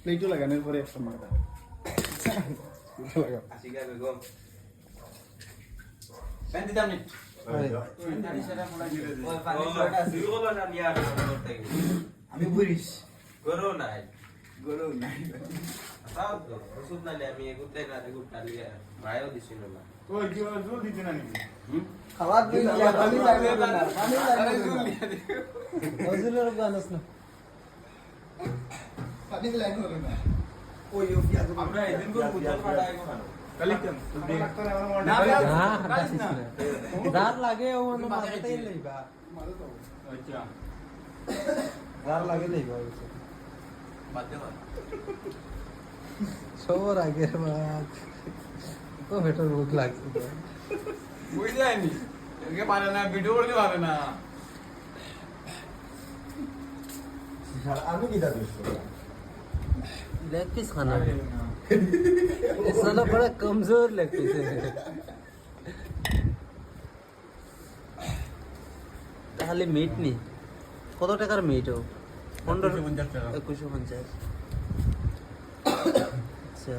প্লেটও লাগানোর পরে একটা মাথা লাগাও আশিকা বেগম পেন দিতাম নি আমি বুড়িস গরু নাই ওষুধ নালে আমি এগুতে না এগুটা লিয়ে মায়ও দিছিল না ওই কি জল দিতে না নাকি খাবার দিই পানি লাগবে না পানি লাগবে না ওজুলের গানস না পানি লাগবে না ওই আমরা এদিন করে বুঝা ফাটাই গো কালিকন দাঁত লাগে ও মানে মাথাতেই লইবা আচ্ছা দাঁত লাগে লইবা বাদে বাদ সবার আগের বাদ তো ভেতর ভুক লাগছে বুঝ যায়নি একে পারে না ভিডিও করতে পারে না আমি কি দাদু लेग पीस खाना है ये साला बड़ा कमजोर लेग पीस है তাহলে মিট নি কত টাকার মিট ও 1550 টাকা 2150 আচ্ছা